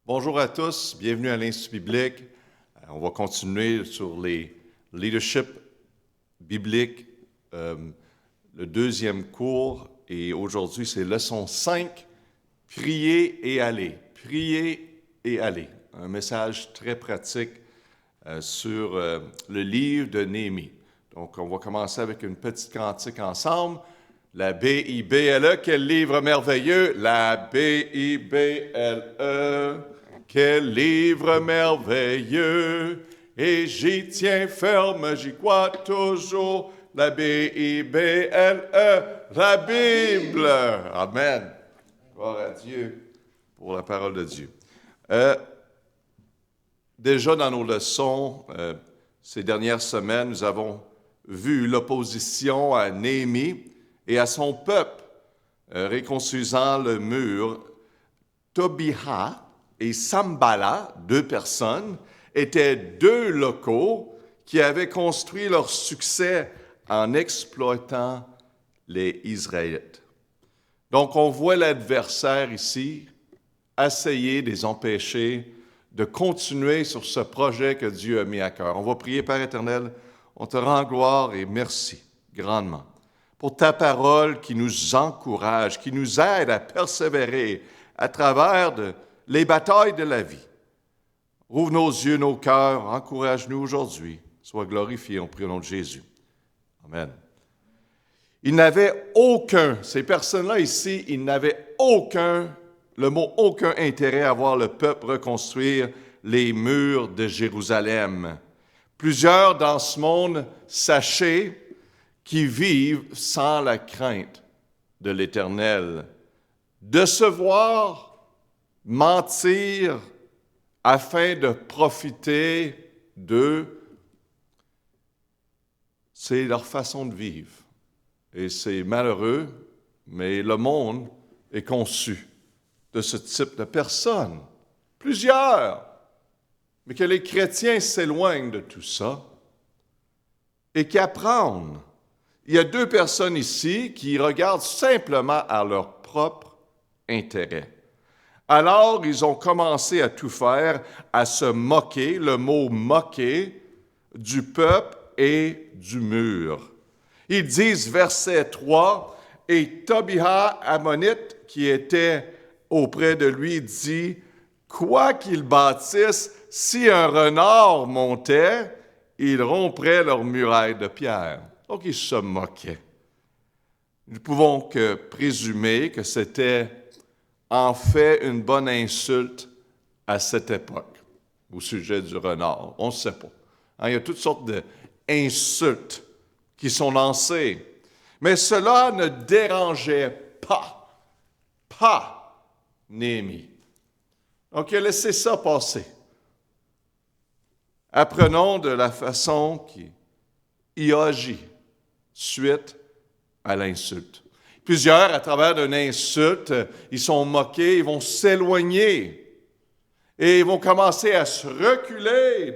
Bonjour à tous, bienvenue à l'Institut biblique. On va continuer sur les leadership bibliques, le deuxième cours, et aujourd'hui c'est leçon 5, prier et aller. Prier et aller. Un message très pratique sur le livre de Néhémie. Donc on va commencer avec une petite cantique ensemble. La B-I-B-L-E, quel livre merveilleux! La B-I-B-L-E, quel livre merveilleux! Et j'y tiens ferme, j'y crois toujours. La B-I-B-L-E, la Bible! Amen! Gloire à Dieu pour la parole de Dieu. Déjà dans nos leçons, ces dernières semaines, nous avons vu l'opposition à Néhémie et à son peuple, reconstruisant le mur. Tobiha et Sambala, deux personnes, étaient deux locaux qui avaient construit leur succès en exploitant les Israélites. Donc, on voit l'adversaire ici essayer de les empêcher de continuer sur ce projet que Dieu a mis à cœur. On va prier, Père éternel, on te rend gloire et merci grandement pour ta parole qui nous encourage, qui nous aide à persévérer à travers les batailles de la vie. Ouvre nos yeux, nos cœurs, encourage-nous aujourd'hui. Sois glorifié, on prie au nom de Jésus. Amen. Ils n'avaient aucun, ces personnes-là ici, ils n'avaient aucun, le mot aucun intérêt à voir le peuple reconstruire les murs de Jérusalem. Plusieurs dans ce monde, sachez, qui vivent sans la crainte de l'Éternel, décevoir, mentir, afin de profiter d'eux, c'est leur façon de vivre. Et c'est malheureux, mais le monde est conçu de ce type de personnes. Plusieurs, mais que les chrétiens s'éloignent de tout ça et qu'apprennent. Il y a deux personnes ici qui regardent simplement à leur propre intérêt. Alors, ils ont commencé à tout faire, à se moquer, le mot « moquer », du peuple et du mur. Ils disent, verset 3, « Et Tobiha, Ammonite, qui était auprès de lui, dit, « Quoi qu'ils bâtissent, si un renard montait, ils rompraient leurs murailles de pierre. » Donc, ils se moquaient. Nous ne pouvons que présumer que c'était en fait une bonne insulte à cette époque, au sujet du renard. On ne sait pas. Il y a toutes sortes d'insultes qui sont lancées. Mais cela ne dérangeait pas Néhémie. Donc, il a laissé ça passer. Apprenons de la façon qu'il a agi suite à l'insulte. Plusieurs, à travers une insulte, ils sont moqués, ils vont s'éloigner et ils vont commencer à se reculer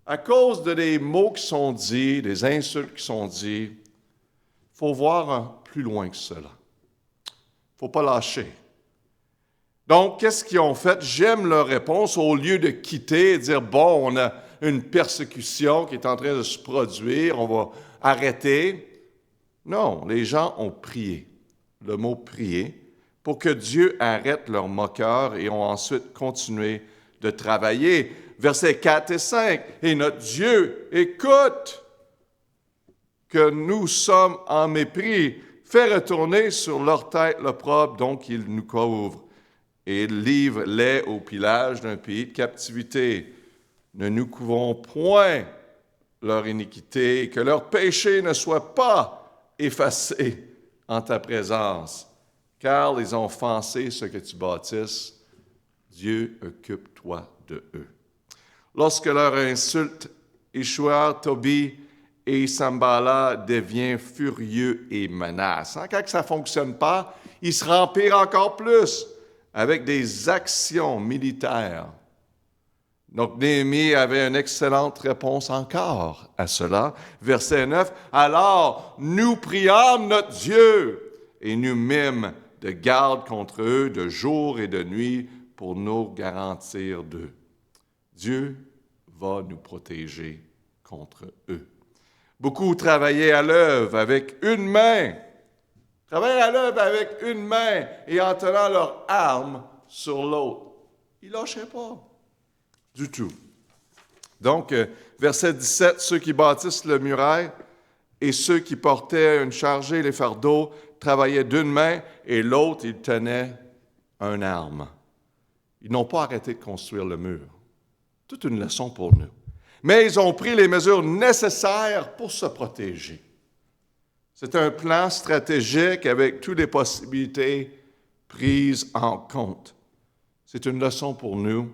à cause des mots qui sont dits, des insultes qui sont dites. Il faut voir plus loin que cela. Il ne faut pas lâcher. Donc, qu'est-ce qu'ils ont fait? J'aime leur réponse. Au lieu de quitter et dire, bon, on a une persécution qui est en train de se produire, on va arrêter. Non, les gens ont prié, le mot prier, pour que Dieu arrête leur moqueur et ont ensuite continué de travailler. Versets 4 et 5, « Et notre Dieu écoute que nous sommes en mépris, fait retourner sur leur tête l'opprobre, donc il nous couvre, et livre-les au pillage d'un pays de captivité. Ne nous couvrons point leur iniquité, et que leur péché ne soit pas effacés en ta présence, car ils ont offensé ce que tu bâtisses. Dieu, occupe-toi de eux. » Lorsque leur insulte échoua, Tobie et Sambala deviennent furieux et menaçants. Quand ça ne fonctionne pas, ils se rempirent encore plus avec des actions militaires. Donc, Néhémie avait une excellente réponse encore à cela. Verset 9, « Alors, nous priâmes notre Dieu et nous mîmes de garde contre eux de jour et de nuit pour nous garantir d'eux. Dieu va nous protéger contre eux. Beaucoup travaillaient à l'œuvre avec une main. Travaillaient à l'œuvre avec une main et en tenant leur arme sur l'autre. Ils ne lâchaient pas du tout. Donc, verset 17, ceux qui bâtissent le muraille et ceux qui portaient une chargée, les fardeaux, travaillaient d'une main et l'autre, ils tenaient une arme. Ils n'ont pas arrêté de construire le mur. Toute une leçon pour nous. Mais ils ont pris les mesures nécessaires pour se protéger. C'est un plan stratégique avec toutes les possibilités prises en compte. C'est une leçon pour nous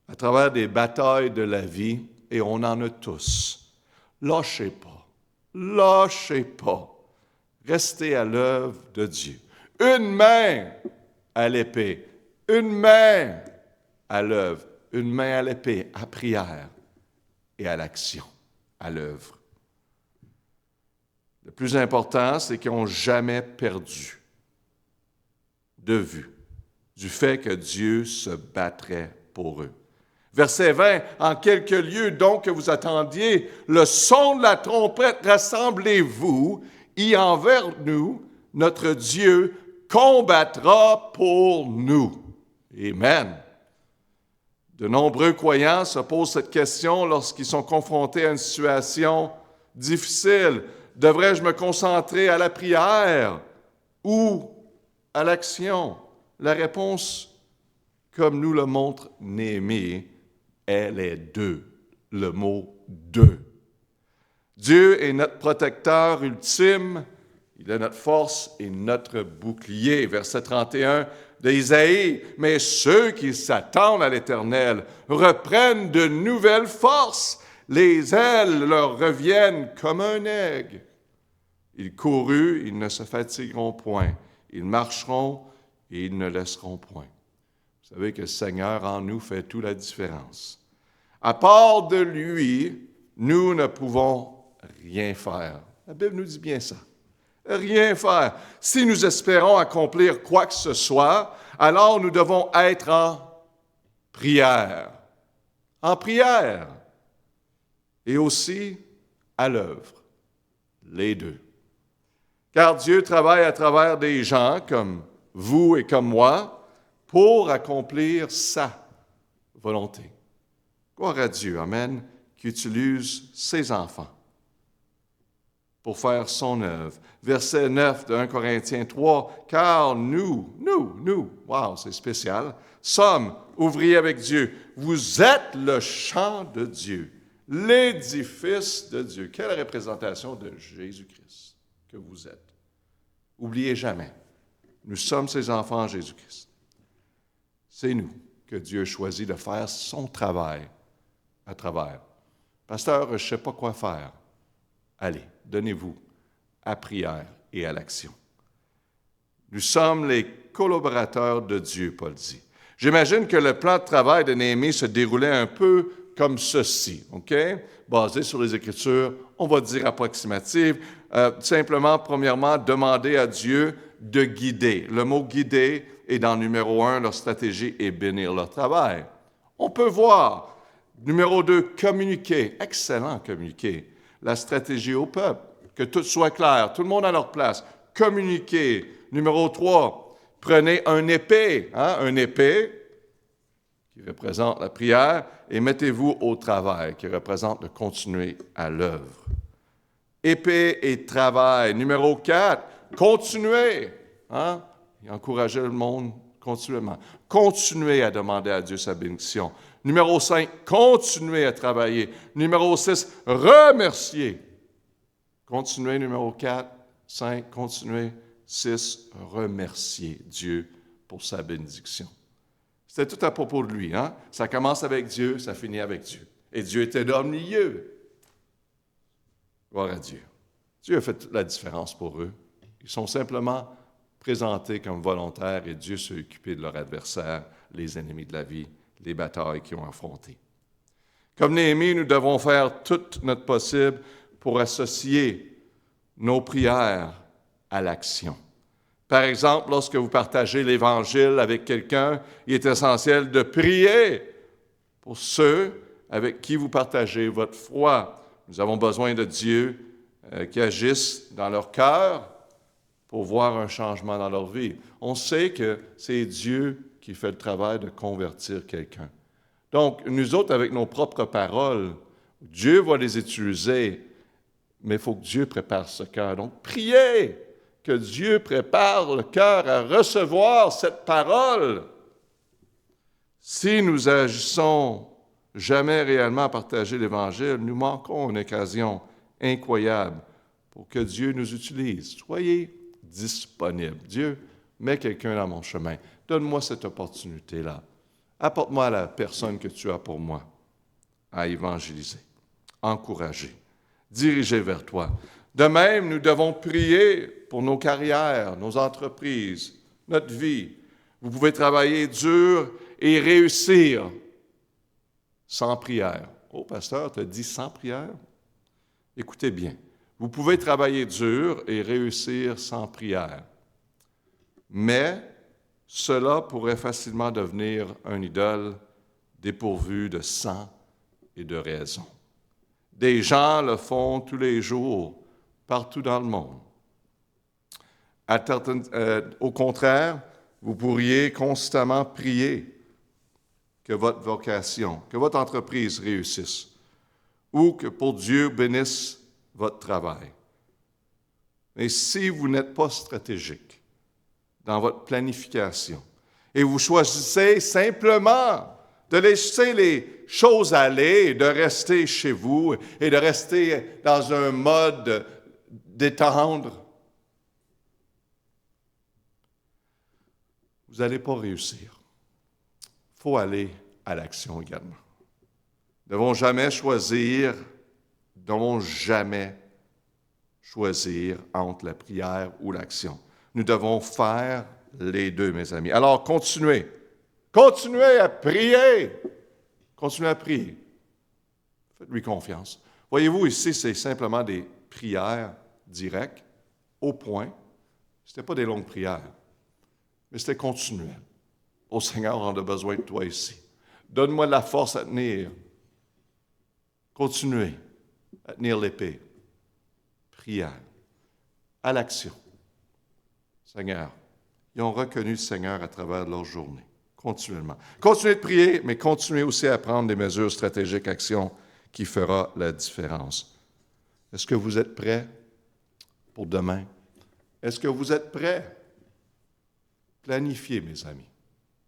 à travers des batailles de la vie, et on en a tous. Lâchez pas. Lâchez pas. Restez à l'œuvre de Dieu. Une main à l'épée, une main à l'œuvre, une main à l'épée, à prière et à l'action, à l'œuvre. Le plus important, c'est qu'ils n'ont jamais perdu de vue du fait que Dieu se battrait pour eux. Verset 20, « En quelques lieux donc que vous attendiez le son de la trompette, rassemblez-vous, et envers nous, notre Dieu combattra pour nous. » Amen. De nombreux croyants se posent cette question lorsqu'ils sont confrontés à une situation difficile. Devrais-je me concentrer à la prière ou à l'action? La réponse, comme nous le montre Néhémie, est les deux, le mot « deux ». Dieu est notre protecteur ultime, il est notre force et notre bouclier. Verset 31 d'Ésaïe, « Mais ceux qui s'attendent à l'Éternel reprennent de nouvelles forces, les ailes leur reviennent comme un aigle. Ils coururent, ils ne se fatigueront point, ils marcheront et ils ne laisseront point. » Vous savez que le Seigneur en nous fait toute la différence. À part de lui, nous ne pouvons rien faire. La Bible nous dit bien ça. Rien faire. Si nous espérons accomplir quoi que ce soit, alors nous devons être en prière. En prière. Et aussi à l'œuvre. Les deux. Car Dieu travaille à travers des gens comme vous et comme moi pour accomplir sa volonté. Gloire à Dieu, amen, qui utilise ses enfants pour faire son œuvre. Verset 9 de 1 Corinthiens 3, « Car nous, wow, c'est spécial, sommes ouvriers avec Dieu. Vous êtes le champ de Dieu, l'édifice de Dieu. » Quelle représentation de Jésus-Christ que vous êtes. Oubliez jamais, nous sommes ses enfants en Jésus-Christ. C'est nous que Dieu choisit de faire son travail à travers. Pasteur, je ne sais pas quoi faire. Allez, donnez-vous à prière et à l'action. Nous sommes les collaborateurs de Dieu, Paul dit. J'imagine que le plan de travail de Néhémie se déroulait un peu comme ceci, OK? Basé sur les Écritures, on va dire approximative. Simplement, premièrement, demander à Dieu de guider. Le mot « guider » est dans numéro 1, leur stratégie est bénir leur travail. On peut voir. Numéro 2, communiquer. Excellent, communiquer. La stratégie au peuple, que tout soit clair, tout le monde à leur place. Communiquer. Numéro 3, prenez un épée, un épée qui représente la prière, et mettez-vous au travail, qui représente de continuer à l'œuvre. Épée et travail. Numéro 4, continuez. Il encourageait le monde continuellement. Continuez à demander à Dieu sa bénédiction. Numéro 5, continuez à travailler. Numéro 6, remercier. Continuez, numéro 4, 5, continuez. 6, remercier Dieu pour sa bénédiction. C'était tout à propos de lui. Ça commence avec Dieu, ça finit avec Dieu. Et Dieu était dans le milieu. Gloire à Dieu. Dieu a fait toute la différence pour eux. Ils sont simplement présentés comme volontaires et Dieu s'est occupé de leurs adversaires, les ennemis de la vie, les batailles qu'ils ont affrontées. Comme Néhémie, nous devons faire tout notre possible pour associer nos prières à l'action. Par exemple, lorsque vous partagez l'Évangile avec quelqu'un, il est essentiel de prier pour ceux avec qui vous partagez votre foi. Nous avons besoin de Dieu qui agisse dans leur cœur pour voir un changement dans leur vie. On sait que c'est Dieu qui fait le travail de convertir quelqu'un. Donc, nous autres, avec nos propres paroles, Dieu va les utiliser, mais il faut que Dieu prépare ce cœur. Donc, priez que Dieu prépare le cœur à recevoir cette parole. Si nous agissons jamais réellement à partager l'Évangile, nous manquons une occasion incroyable pour que Dieu nous utilise. Soyez disponibles. Dieu, mets quelqu'un dans mon chemin. Donne-moi cette opportunité-là. Apporte-moi la personne que tu as pour moi à évangéliser, encourager, diriger vers toi. De même, nous devons prier pour nos carrières, nos entreprises, notre vie. Vous pouvez travailler dur et réussir sans prière. Oh, pasteur, tu as dit sans prière? Écoutez bien. Vous pouvez travailler dur et réussir sans prière. Mais cela pourrait facilement devenir un idole dépourvu de sang et de raison. Des gens le font tous les jours, partout dans le monde. Au contraire, vous pourriez constamment prier que votre vocation, que votre entreprise réussisse, ou que pour Dieu bénisse votre travail. Mais si vous n'êtes pas stratégique dans votre planification et vous choisissez simplement de laisser les choses aller, de rester chez vous et de rester dans un mode détendre, vous n'allez pas réussir. Il faut aller à l'action également. Nous ne devons jamais choisir entre la prière ou l'action. Nous devons faire les deux, mes amis. Alors, continuez à prier. Continuez à prier. Faites-lui confiance. Voyez-vous, ici, c'est simplement des prières directes, au point. Ce n'était pas des longues prières, mais c'était continuel. Oh Seigneur, on a besoin de toi ici. Donne-moi de la force à tenir. Continuez à tenir l'épée. Prière. À l'action. Seigneur, ils ont reconnu le Seigneur à travers leur journée, continuellement. Continuez de prier, mais continuez aussi à prendre des mesures stratégiques, actions qui fera la différence. Est-ce que vous êtes prêts pour demain? Est-ce que vous êtes prêts? Planifiez, mes amis,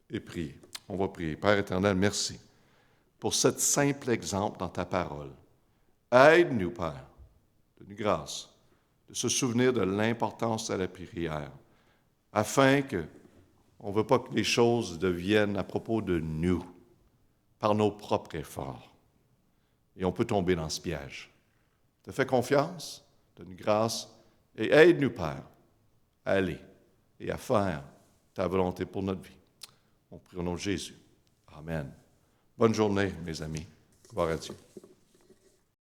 et priez. On va prier. Père éternel, merci pour ce simple exemple dans ta parole. Aide-nous, Père, donne-nous grâce de se souvenir de l'importance de la prière, afin que on ne veut pas que les choses deviennent à propos de nous, par nos propres efforts. Et on peut tomber dans ce piège. Te fais confiance, donne-nous grâce, et aide-nous, Père, à aller et à faire ta volonté pour notre vie. On prie au nom de Jésus. Amen. Bonne journée, mes amis. Gloire à Dieu.